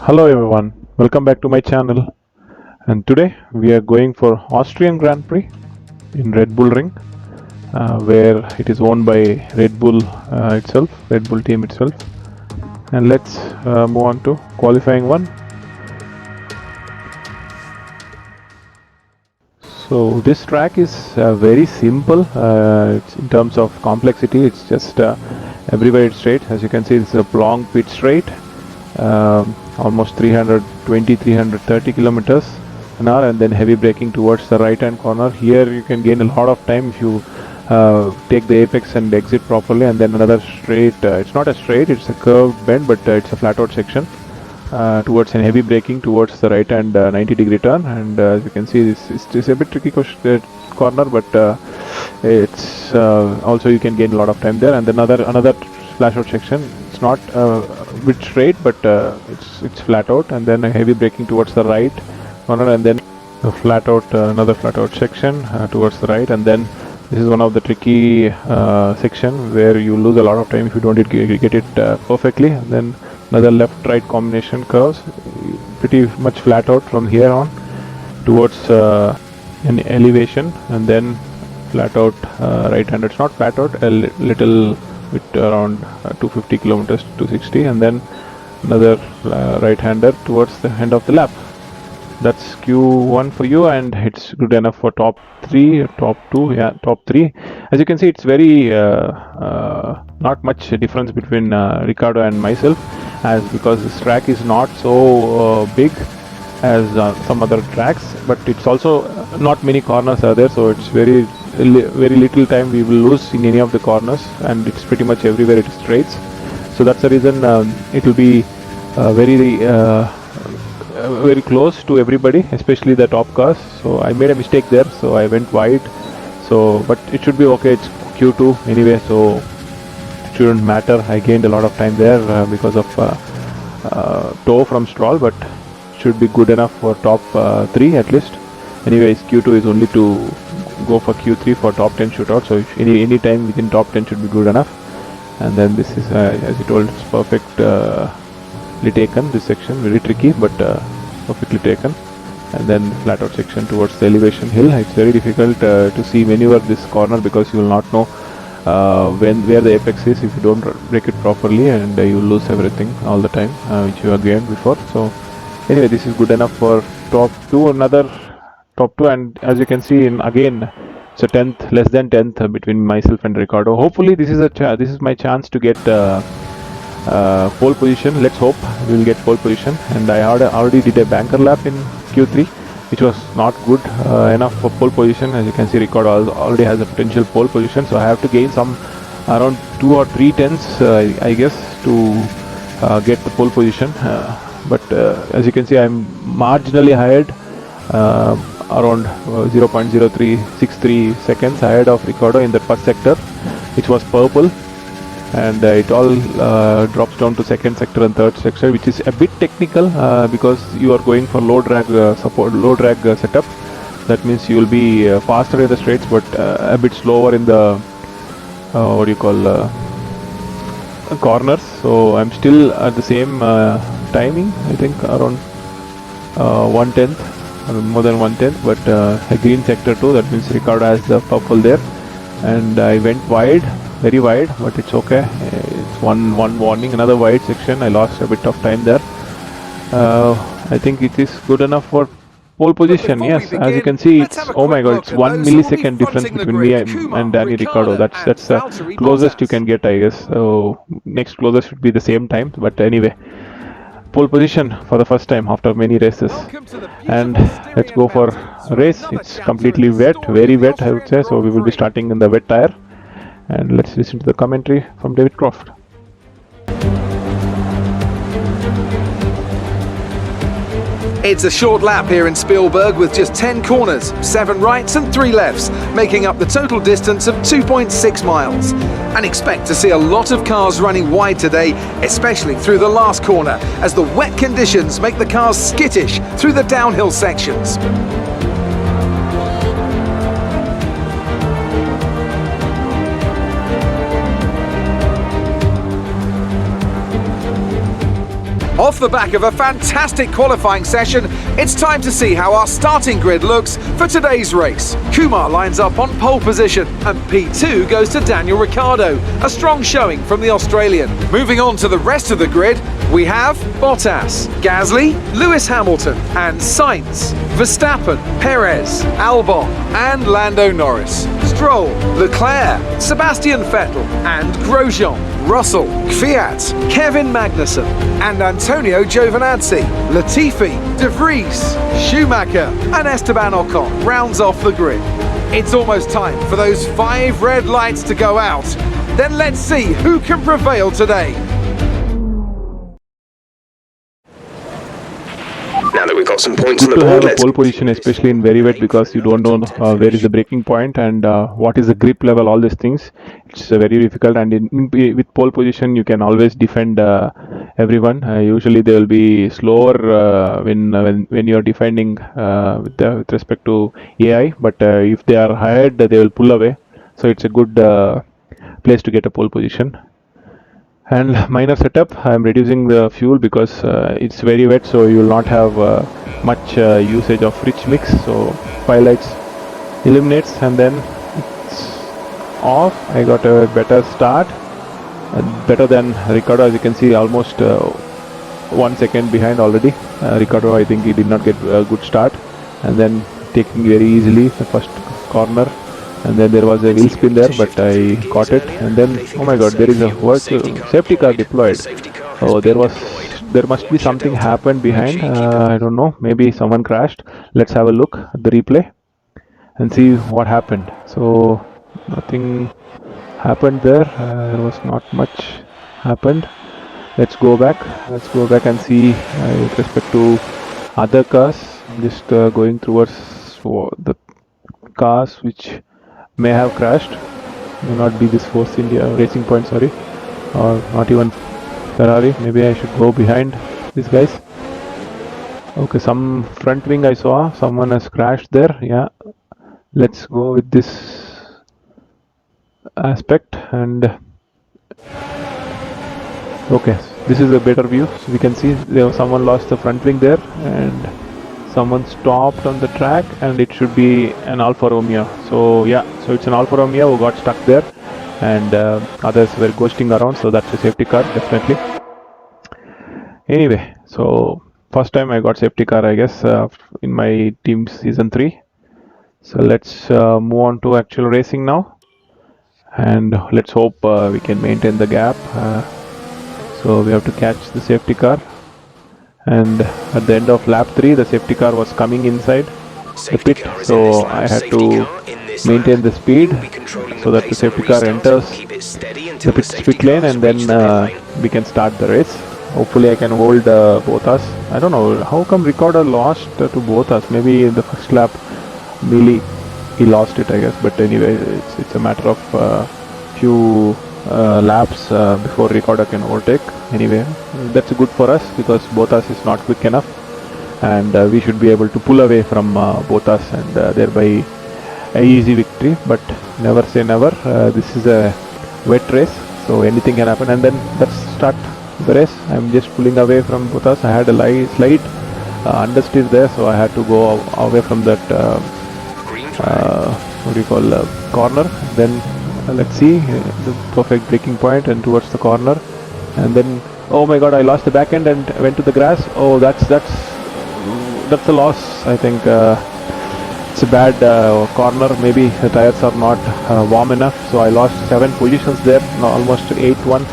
Hello everyone, welcome back to my channel. And today we are going for Austrian Grand Prix in Red Bull Ring, where it is owned by Red Bull itself, Red Bull team itself. And let's move on to qualifying one. So this track is very simple. It's in terms of complexity, it's just everywhere it's straight. As you can see, it's a long pit straight. Almost 320-330 kilometers an hour, and then heavy braking towards the right hand corner. Here you can gain a lot of time if you take the apex and exit properly, and then another straight. It's not a straight, it's a curved bend, but it's a flat out section towards, and heavy braking towards the right hand 90-degree turn. And as you can see, this is a bit tricky corner, but it's also you can gain a lot of time there. And then another flash out section. It's not a bit straight, but it's flat out, and then a heavy braking towards the right corner, and then a flat out another flat out section towards the right. And then this is one of the tricky section where you lose a lot of time if you don't get it perfectly. And then another left right combination curves, pretty much flat out from here on towards an elevation, and then flat out right hand. It's not flat out, a little bit around 250 kilometers, 260, and then another right-hander towards the end of the lap. That's Q1 for you, and it's good enough for top 3 or top 2. Yeah, top 3. As you can see, it's very not much difference between Ricardo and myself, as because this track is not so big as some other tracks, but it's also not many corners are there, so it's very little time we will lose in any of the corners, and it's pretty much everywhere it is straights. So that's the reason it will be very close to everybody, especially the top cars. So I made a mistake there, so I went wide. So but it should be okay. It's Q2 anyway, so it shouldn't matter. I gained a lot of time there because of tow from Stroll, but should be good enough for top 3 at least. Anyways, Q2 is only to go for Q3 for top 10 shootout, so if any time within top 10 should be good enough. And then this is as you told, it's perfectly taken, this section, very tricky, but perfectly taken. And then flat out section towards the elevation hill. It's very difficult to see maneuver this corner, because you will not know where the apex is if you don't break it properly, and you lose everything all the time which you have gained before. So anyway, this is good enough for top 2, another top 2. And as you can see, again it's a 10th, less than 10th between myself and Ricardo. Hopefully this is my chance to get pole position. Let's hope we will get pole position. And I already did a banker lap in Q3, which was not good enough for pole position. As you can see, Ricardo already has a potential pole position, so I have to gain some around 2 or 3 tenths I guess to get the pole position. But as you can see, I'm marginally ahead, around 0.0363 seconds ahead of Ricardo in the first sector, which was purple, and it all drops down to second sector and third sector, which is a bit technical because you are going for low drag setup. That means you will be faster in the straights, but a bit slower in the what do you call corners. So I'm still at the same timing, I think around 1/10, more than 1/10, but a green sector too. That means Ricardo has the purple there, and I went wide, very wide, but it's okay. It's one warning, another wide section. I lost a bit of time there. I think it is good enough for pole position. Yes, as you can see, it's, oh my god, it's 1 millisecond difference between me and Danny Ricardo. That's the closest you can get, I guess. So next closest should be the same time. But anyway, pole position for the first time after many races. And let's go for a race. It's completely wet, very wet, I would say. So we will be starting in the wet tire. And let's listen to the commentary from David Croft. It's a short lap here in Spielberg with just 10 corners, 7 rights and 3 lefts, making up the total distance of 2.6 miles. And expect to see a lot of cars running wide today, especially through the last corner, as the wet conditions make the cars skittish through the downhill sections. Off the back of a fantastic qualifying session, it's time to see how our starting grid looks for today's race. Kumar lines up on pole position and P2 goes to Daniel Ricciardo, a strong showing from the Australian. Moving on to the rest of the grid, we have Bottas, Gasly, Lewis Hamilton and Sainz, Verstappen, Perez, Albon and Lando Norris, Stroll, Leclerc, Sebastian Vettel and Grosjean, Russell, Kvyat, Kevin Magnussen and Antonio Giovinazzi, Latifi, De Vries, Schumacher and Esteban Ocon rounds off the grid. It's almost time for those 5 red lights to go out. Then let's see who can prevail today. Now that we've got some points on the To board, have a let's pole position, especially in very wet, because you don't know where is the breaking point and what is the grip level, all these things. It's very difficult, and with pole position you can always defend everyone. Usually they will be slower when you are defending with respect to AI, but if they are ahead they will pull away, so it's a good place to get a pole position. And minor setup, I am reducing the fuel because it's very wet, so you will not have much usage of rich mix. So 5 lights illuminates and then it's off. I got a better start, better than Ricciardo, as you can see, almost 1 second behind already. Ricciardo, I think he did not get a good start, and then taking very easily the first corner. And then there was a wheel spin there, but I caught it. And then, oh my god, there is a safety car deployed. Oh, there must be something happened behind. I don't know, maybe someone crashed. Let's have a look at the replay and see what happened. So nothing happened there. There was not much happened. Let's go back and see with respect to other cars. I'm just going towards the cars which may have crashed. May not be this Force India Racing Point, sorry, or not even Ferrari. Maybe I should go behind these guys. Okay, some front wing I saw, someone has crashed there. Yeah, let's go with this aspect. And okay, this is a better view, so we can see there was someone lost the front wing there, and someone stopped on the track, and it should be an Alfa Romeo. So yeah, so it's an Alfa Romeo who got stuck there, and others were ghosting around, so that's a safety car definitely. Anyway, so first time I got safety car, I guess, in my team season 3. So let's move on to actual racing now, and let's hope we can maintain the gap. So we have to catch the safety car. And at the end of lap 3, the safety car was coming inside the pit, so I had to maintain the speed so that the safety car enters the pit lane, and then we can start the race. Hopefully I can hold Bottas. I don't know how come Ricciardo lost to Bottas. Maybe in the first lap nearly he lost it, I guess, but anyway it's a matter of few laps before Ricciardo can overtake. Anyway, that's good for us because Bottas is not quick enough, and we should be able to pull away from Bottas and thereby a easy victory. But never say never. This is a wet race, so anything can happen. And then let's start the race. I'm just pulling away from Bottas. I had a slight understeer there, so I had to go away from that corner. Then let's see the perfect braking point and towards the corner, and then oh my god, I lost the back end and went to the grass. Oh, that's a loss. I think it's a bad corner. Maybe the tires are not warm enough, so I lost 7 positions there, almost 8-1.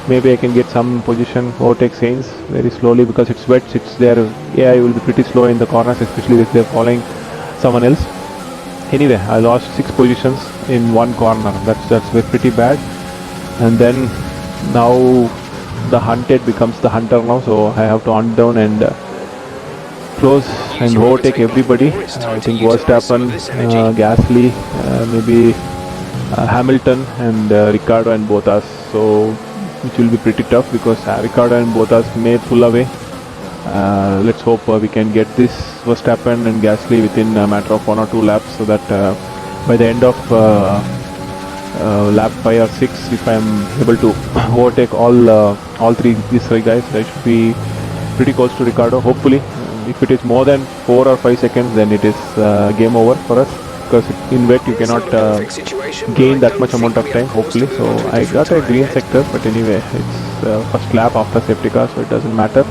Maybe I can get some position, overtake Sainz very slowly because it's wet. It's there. AI will be pretty slow in the corners, especially if they're following someone else. Anyway, I lost 6 positions in one corner. That's pretty bad. And then now the hunted becomes the hunter now, so I have to hunt down and close and overtake everybody. I think Verstappen, Gasly, maybe Hamilton and Ricciardo and Bottas. So which will be pretty tough because Ricciardo and Bottas may pull away. Let's hope we can get this Verstappen and Gasly within a matter of 1 or 2 laps, so that by the end of lap 5 or 6, if I am able to overtake all these 3 guys, I should be pretty close to Ricardo. Hopefully, if it is more than 4 or 5 seconds, then it is game over for us, because in wet you cannot gain that much amount of time, hopefully. So I got a green sector, but anyway, it's first lap after safety car, so it doesn't matter.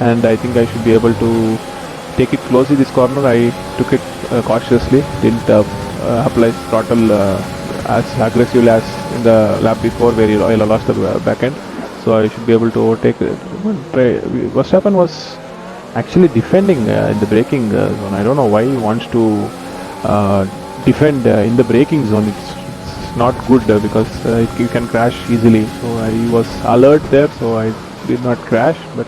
And I think I should be able to take it closely this corner. I took it cautiously, didn't apply throttle as aggressively as in the lap before where I lost the back end. So I should be able to overtake. Verstappen was actually defending in the braking zone. I don't know why he wants to defend in the braking zone. It's not good because you can crash easily. So I was alert there, so I did not crash. But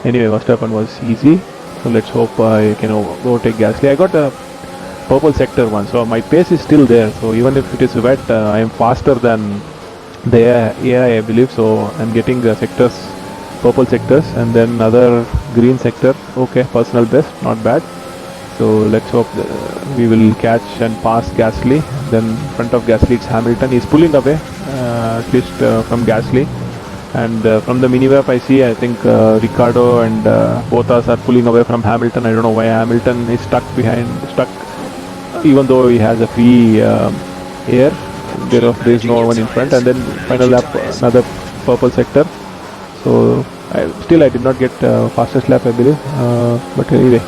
anyway, Verstappen was easy. So let's hope I can overtake Gasly. I got a purple sector one, so my pace is still there. So even if it is wet, I am faster than the AI, I believe. So I'm getting the sectors, purple sectors, and then another green sector. Okay, personal best, not bad. So let's hope we will catch and pass Gasly. Then in front of Gasly it's Hamilton. He's pulling away, at least from Gasly. And from the mini map I see, I think Ricardo and Bottas are pulling away from Hamilton. I don't know why Hamilton is stuck, even though he has a free air. There is no one in front. And then final lap, another purple sector. So I did not get fastest lap, I believe. But anyway,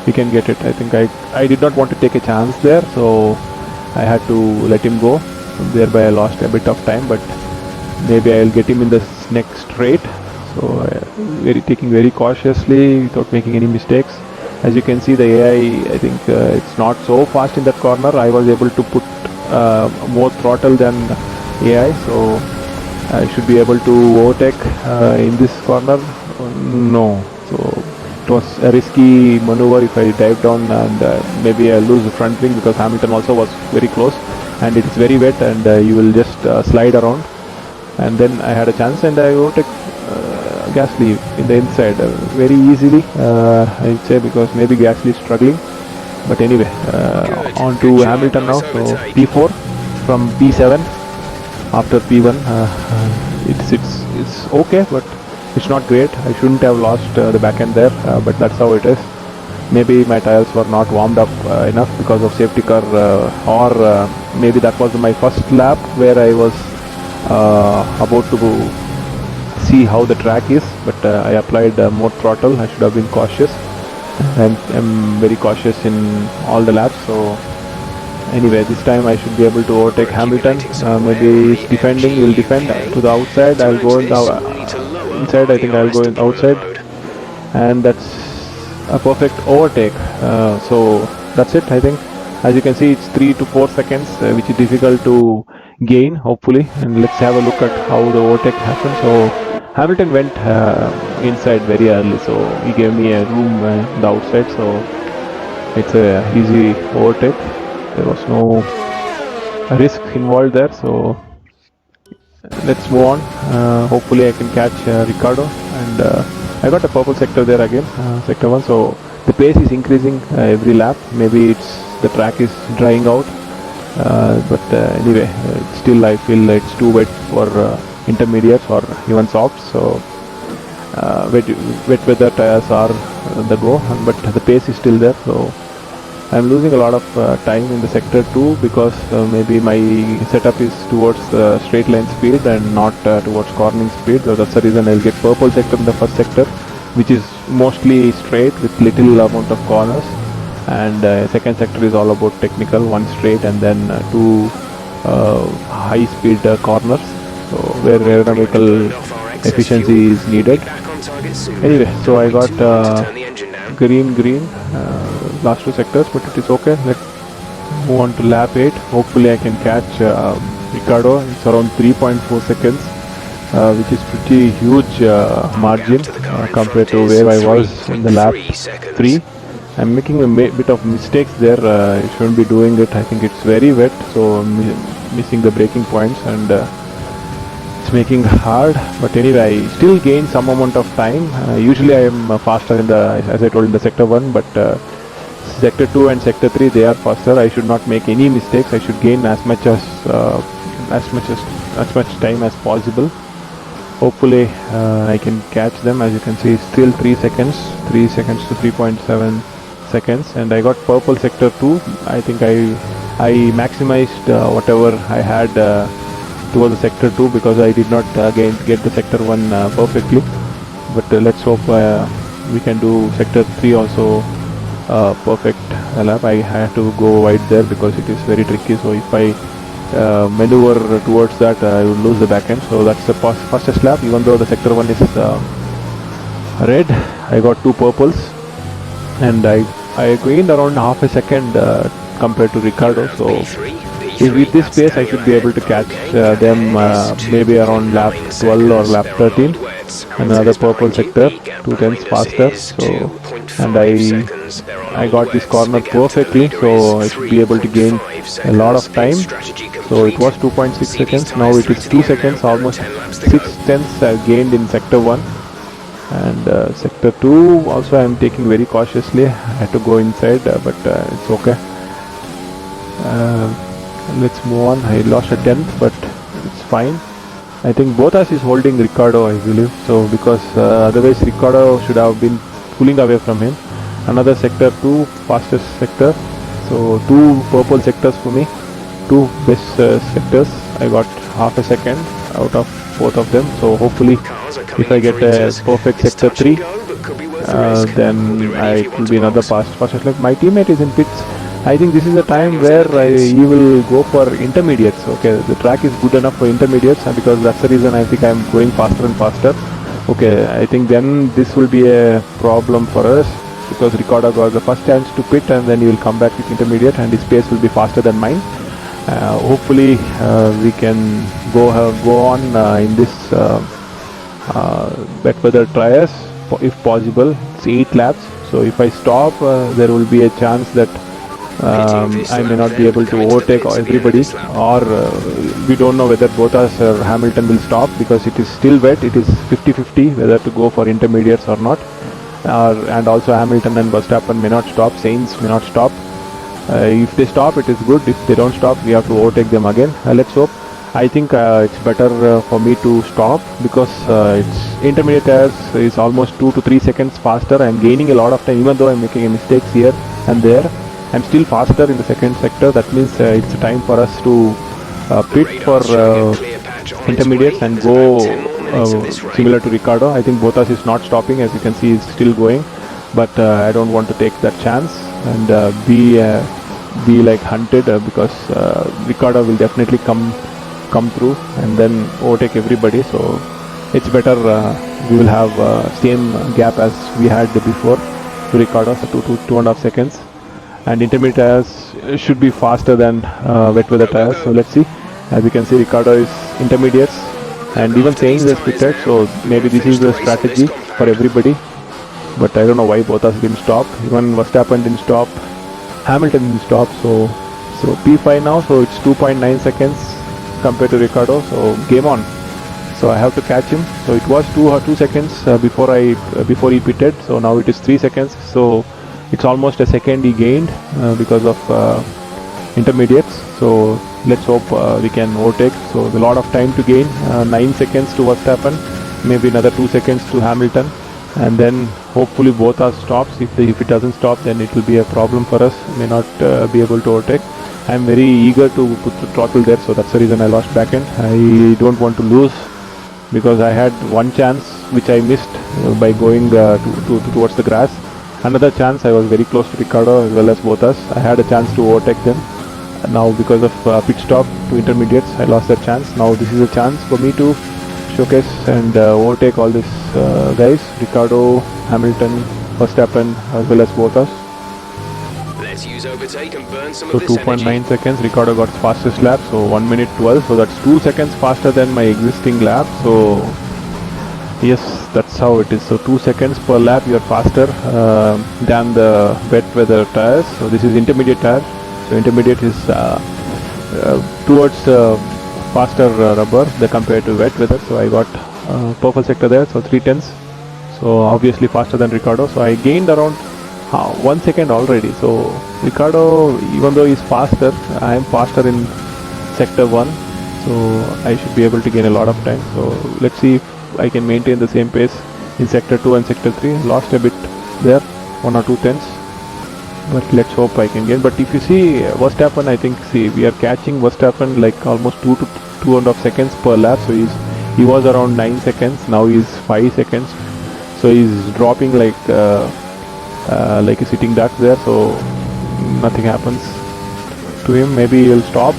we can get it. I think I did not want to take a chance there, so I had to let him go. Thereby I lost a bit of time, but maybe I'll get him in the next straight. So taking very cautiously without making any mistakes. As you can see, the AI, I think it's not so fast in that corner. I was able to put more throttle than AI, so I should be able to overtake in this corner. No, so it was a risky maneuver if I dive down, and maybe I lose the front wing, because Hamilton also was very close and it is very wet, and you will just slide around. And then I had a chance and I overtook Gasly in the inside very easily, I'd say, because maybe Gasly is struggling. But anyway, on to Hamilton now. So P4 from P7 after P1. It's okay, but it's not great. I shouldn't have lost the back end there, but that's how it is. Maybe my tires were not warmed up enough because of safety car, or maybe that was my first lap where I was about to see how the track is, but I applied more throttle. I should have been cautious. I'm very cautious in all the laps. So anyway, this time I should be able to overtake Hamilton. Maybe he's defending, he'll defend to the outside. I'll go in the inside. I think I'll go in outside, and that's a perfect overtake. So that's it, I think. As you can see, it's 3 to 4 seconds, which is difficult to gain, hopefully. And let's have a look at how the overtake happened. So Hamilton went inside very early, so he gave me a room on the outside, so it's a easy overtake. There was no risk involved there, so let's move on. Hopefully I can catch Ricardo, and I got a purple sector there again, sector 1, so the pace is increasing every lap. Maybe it's the track is drying out, but anyway, still I feel it's too wet for intermediates or even softs. So wet weather tires are the go, but the pace is still there. So I'm losing a lot of time in the sector 2, because maybe my setup is towards the straight line speed and not towards cornering speed. So that's the reason I'll get purple sector in the first sector, which is mostly straight with little amount of corners, and second sector is all about technical, one straight and then two high speed corners, so where aerodynamical efficiency is needed. Anyway, so I got green last 2 sectors, but it is okay. Let's move on to lap 8. Hopefully I can catch Ricardo. It's around 3.4 seconds, which is pretty huge margin compared to where I was in the lap 3. I'm making a bit of mistakes there. I shouldn't be doing it. I think it's very wet, so I'm missing the braking points, and it's making it hard. But anyway, I still gain some amount of time. Usually I am faster in the, as I told, in the sector 1, but sector 2 and sector 3, they are faster. I should not make any mistakes. I should gain as much time as possible. hopefully I can catch them. As you can see, still 3 seconds to 3.7 seconds, and I got purple sector 2. I think I maximized whatever I had towards the sector 2, because I did not get the sector 1 perfectly. But let's hope we can do sector 3 also perfect lap. I had to go wide there because it is very tricky, so if I maneuver towards that, I will lose the back end. So that's the fastest lap. Even though the sector 1 is red, I got 2 purples, and I gained around half a second compared to Ricardo. So with this pace I should be able to catch them maybe around lap 12 or lap 13. Another purple sector, 2/10 faster. So, and I got this corner perfectly, so I should be able to gain a lot of time. So it was 2.6 seconds, now it is 2 seconds, almost 6/10 I gained in sector 1. And sector 2 also I am taking very cautiously. I had to go inside, but it's okay. Let's move on. I lost a 10th, but it's fine. I think Bottas is holding Ricardo, I believe. So because otherwise Ricardo should have been pulling away from him. Another sector 2, fastest sector. So 2 purple sectors for me, 2 best sectors. I got half a second out of both of them. So hopefully, if I get a perfect sector 3, then it will be another fastest lap. My teammate is in pits. I think this is the time where he will go for intermediates. Okay, the track is good enough for intermediates, because that's the reason I think I'm going faster and faster. Okay, I think then this will be a problem for us, because Ricardo got the first chance to pit, and then he will come back with intermediate, and his pace will be faster than mine. Hopefully we can go on in this wet weather tires if possible. It's 8 laps, so if I stop, there will be a chance that I may not be able to overtake everybody, or we don't know whether Bottas or Hamilton will stop, because it is still wet. It is 50-50 whether to go for intermediates or not, and also Hamilton and Verstappen may not stop, Sainz may not stop. If they stop, it is good. If they don't stop, we have to overtake them again. Let's hope. I think it's better for me to stop, because it's intermediate tires is almost 2 to 3 seconds faster. I'm gaining a lot of time, even though I'm making mistakes here and there. I'm still faster in the second sector. That means it's time for us to pit for intermediates and go similar to Ricardo. I think Bottas is not stopping, as you can see, he's still going, but I don't want to take that chance and be like hunted, because Ricardo will definitely come through and then overtake everybody. So it's better we will have same gap as we had before to Ricardo, so 2.5 seconds. And intermediate tires should be faster than wet weather tires. So let's see. As you can see, Ricardo is intermediates, and even Sainz is pitted. So maybe this is the strategy for everybody. But I don't know why Bottas didn't stop. Even Verstappen didn't stop. Hamilton didn't stop. So P5 now. So it's 2.9 seconds compared to Ricardo. So game on. So I have to catch him. So it was 2 seconds before he pitted. So now it is 3 seconds. So it's almost a second he gained because of intermediates. So let's hope we can overtake. So a lot of time to gain. 9 seconds to Verstappen, maybe another 2 seconds to Hamilton, and then hopefully Bottas stops. If it doesn't stop, then it will be a problem for us. May not be able to overtake. I'm very eager to put the throttle there, so that's the reason I lost back end. I don't want to lose, because I had one chance which I missed by going towards the grass. Another chance, I was very close to Ricardo as well as Bottas. I had a chance to overtake them. Now because of pit stop to intermediates, I lost that chance. Now this is a chance for me to showcase and overtake all these guys, Ricardo, Hamilton, Verstappen as well as Bottas. Let's use overtake and burn some So of this 2.9 seconds, Ricardo got fastest lap, so 1 minute 12, so that's 2 seconds faster than my existing lap. So yes, that's how it is. So 2 seconds per lap you are faster than the wet weather tires. So this is intermediate tire. So intermediate is towards faster rubber compared to wet weather. So I got purple sector there, so 3/10. So obviously faster than Ricardo. So I gained around 1 second already. So Ricardo, even though he's faster, I am faster in sector 1. So I should be able to gain a lot of time. So let's see if I can maintain the same pace in sector 2 and sector 3. Lost a bit there, 1 or 2 tenths, but let's hope I can get. But if you see Verstappen, I think, see, we are catching Verstappen like almost 2 to 2.5 seconds per lap. So he was around 9 seconds, now he's 5 seconds. So he's dropping like a sitting duck there, so nothing happens to him. Maybe he'll stop.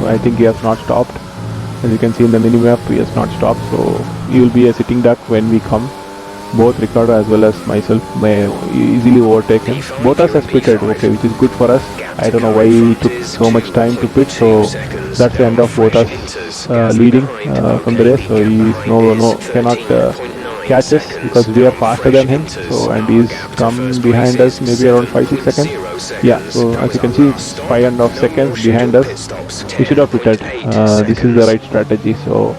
I think he has not stopped. As you can see in the minimap, he has not stopped, so he will be a sitting duck when we come. Both Ricardo as well as myself may easily overtake him. Bottas has pitted, okay, which is good for us. I don't know why he took so much time to pit, so that's the end of Bottas leading from the race. So he cannot catch us because we are faster than him. So, and he's come behind us maybe around 5-6 seconds. Yeah, so as you can see, it's 5.5 seconds behind us. He should have pitted. This is the right strategy. So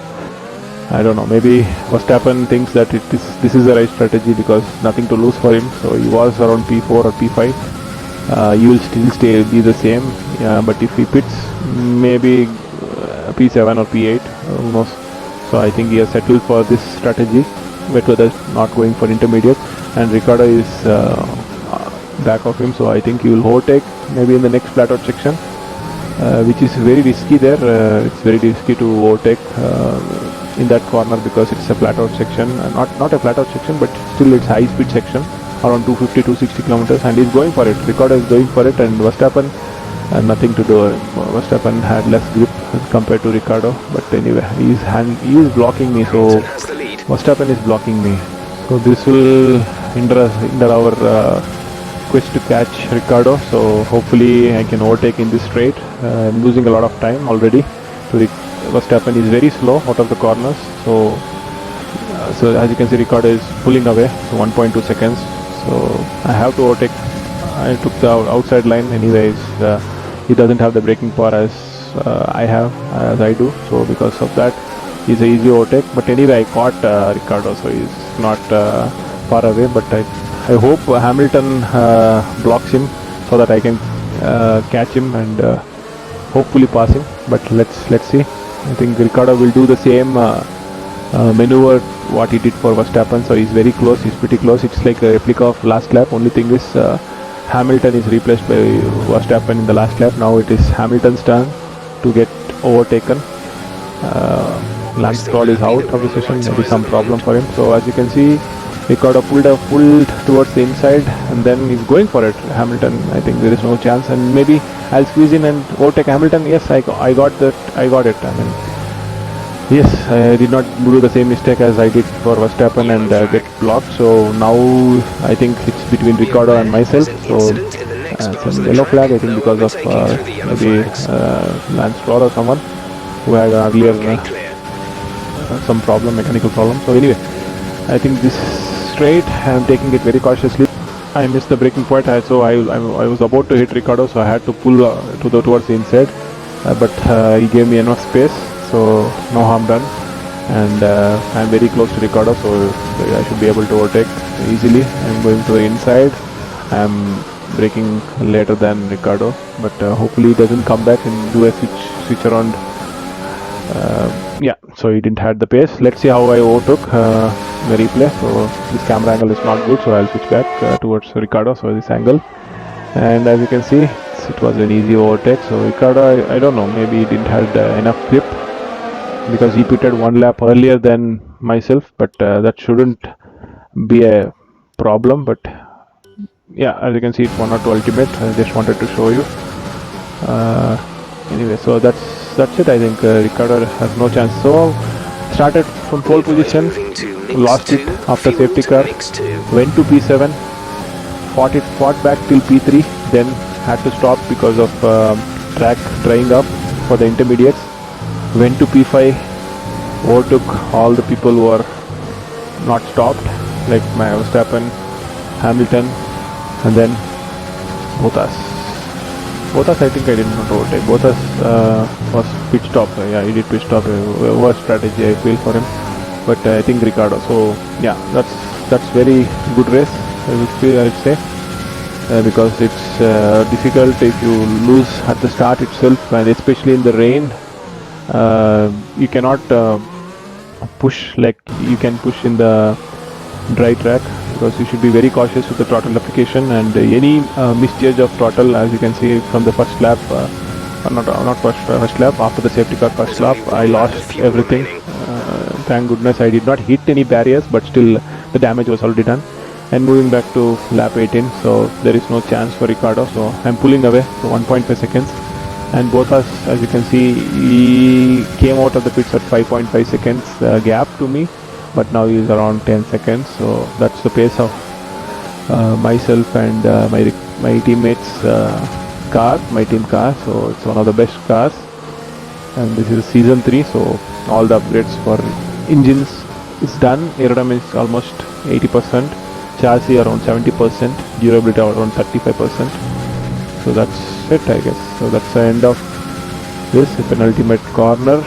I don't know, maybe Verstappen thinks that this is the right strategy because nothing to lose for him. So he was around P4 or P5. He will still be the same. But if he pits, maybe P7 or P8, who knows. So I think he has settled for this strategy. Whether not going for intermediate, and Ricardo is back of him. So I think he will overtake maybe in the next flat out section, which is very risky there. It's very risky to overtake in that corner because it's a flat out section, not a flat out section, but still it's high speed section around 250-260 kilometers, and he's going for it. Ricardo is going for it, and Verstappen nothing to do. Verstappen had less grip compared to Ricardo, but anyway, he is blocking me. So Verstappen is blocking me. So this will hinder our quest to catch Ricardo. So hopefully I can overtake in this straight. I'm losing a lot of time already. Verstappen is very slow out of the corners. So as you can see, Ricardo is pulling away. So 1.2 seconds. So I have to overtake. I took the outside line. Anyways, he doesn't have the braking power as I do. So because of that, he's an easy overtake. But anyway, I caught Ricardo, so he's not far away. But I hope Hamilton blocks him so that I can catch him and hopefully pass him. But let's see. I think Ricardo will do the same maneuver what he did for Verstappen. So he's very close. He's pretty close. It's like a replica of last lap. Only thing is Hamilton is replaced by Verstappen in the last lap. Now it is Hamilton's turn to get overtaken. Lance Stroll is out of the session. There is some problem for him. So as you can see, Ricardo pulled towards the inside, and then he's going for it. Hamilton, I think there is no chance, and maybe I'll squeeze in and overtake Hamilton. Yes, I got that. I got it. I mean, yes, I did not do the same mistake as I did for Verstappen and get blocked. So now I think it's between Ricardo and myself. So it's a yellow flag, I think, because of maybe Lance Stroll or someone who had earlier some mechanical problem. So anyway, I think this straight, I'm taking it very cautiously. I missed the braking point, so I was about to hit Ricardo, so I had to pull towards the inside, but he gave me enough space, so no harm done, and I'm very close to Ricardo, so I should be able to overtake easily. I'm going to the inside. I'm braking later than Ricardo, but hopefully he doesn't come back and do a switch around. Yeah, so he didn't have the pace. Let's see how I overtook the replay. So this camera angle is not good, so I'll switch back towards Ricardo. So this angle, and as you can see, it was an easy overtake. So Ricardo, I don't know, maybe he didn't have enough grip because he pitted 1 lap earlier than myself, but that shouldn't be a problem. But yeah, as you can see, it's 1 or 2 ultimate. I just wanted to show you. Anyway, so that's it. I think Ricardo has no chance. So started from pole position, lost it after safety car, went to P7, fought back till P3, then had to stop because of track drying up for the intermediates, went to P5, overtook all the people who are not stopped, like my Verstappen, Hamilton, and then Bottas, I think I did not overtake. Bottas was pit stop. Yeah, he did pit stop. Worst strategy I feel for him. But I think Ricardo. So yeah, that's very good race. I would say because it's difficult if you lose at the start itself, and especially in the rain. You cannot push like you can push in the dry track, because you should be very cautious with the throttle application, and any misjudge of throttle, as you can see from the first lap, not first lap, after the safety car first lap, I lost everything. Thank goodness I did not hit any barriers, but still the damage was already done. And moving back to lap 18, so there is no chance for Ricardo, so I'm pulling away to 1.5 seconds, and both us, as you can see, he came out of the pits at 5.5 seconds gap to me, but now he is around 10 seconds, so that's the pace of myself and my teammates car, my team car. So it's one of the best cars, and this is season 3, so all the upgrades for engines is done. Aerodynamics is almost 80%, chassis around 70%, durability around 35%. So that's it, I guess. So that's the end of this penultimate corner,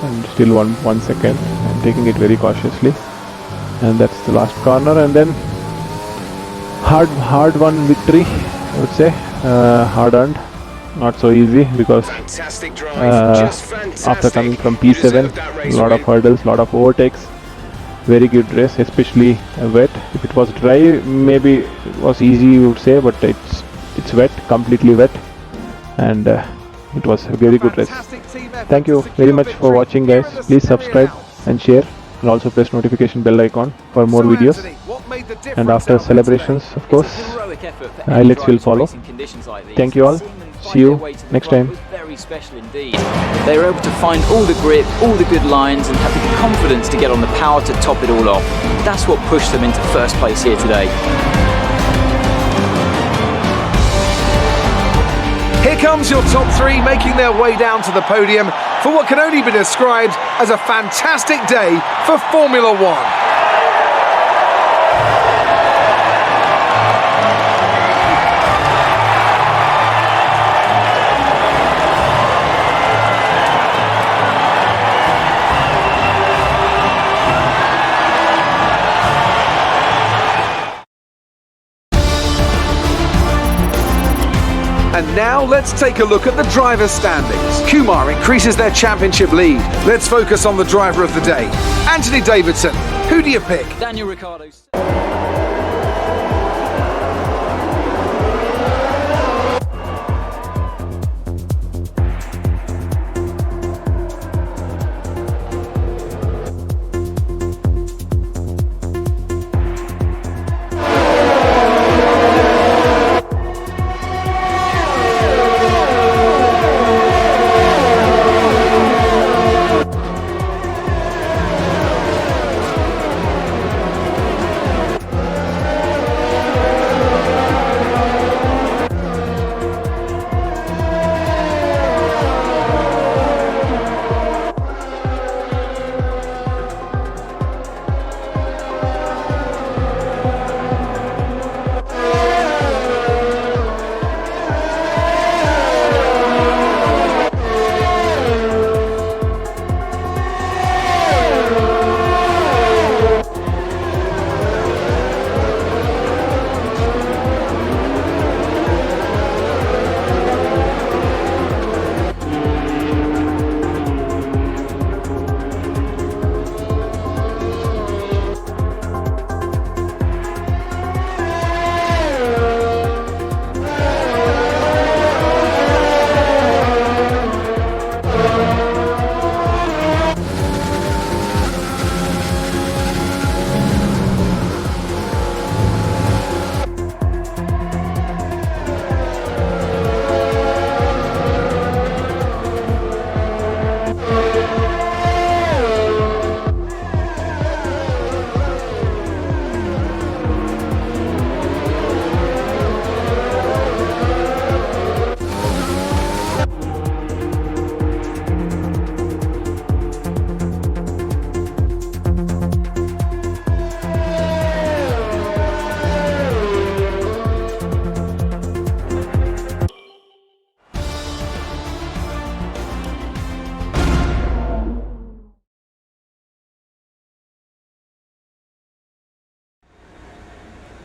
and still one second. I'm taking it very cautiously, and that's the last corner, and then hard won victory, I would say. Hard earned, not so easy, because after coming from P7, a lot of hurdles, lot of overtakes. Very good race, especially wet. If it was dry, maybe it was easy, you would say, but it's wet, completely wet, and it was a very good race. Thank you very much for watching, guys. Please subscribe and share, and also press notification bell icon for more videos. And after celebrations, of course, highlights will follow. Thank you all. See you next time. Very special indeed. They were able to find all the grip, all the good lines, and have the confidence to get on the power to top it all off. That's what pushed them into first place here today. Here comes your top 3 making their way down to the podium for what can only be described as a fantastic day for Formula One. And now let's take a look at the driver's standings. Kumar increases their championship lead. Let's focus on the driver of the day. Anthony Davidson, who do you pick? Daniel Ricciardo.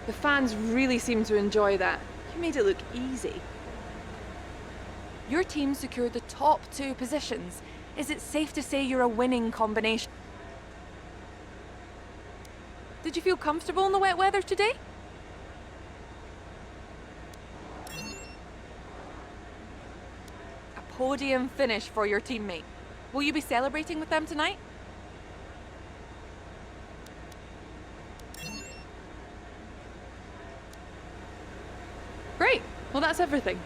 The fans really seem to enjoy that. You made it look easy. Your team secured the top 2 positions. Is it safe to say you're a winning combination? Did you feel comfortable in the wet weather today? A podium finish for your teammate. Will you be celebrating with them tonight? Great. Well, that's everything.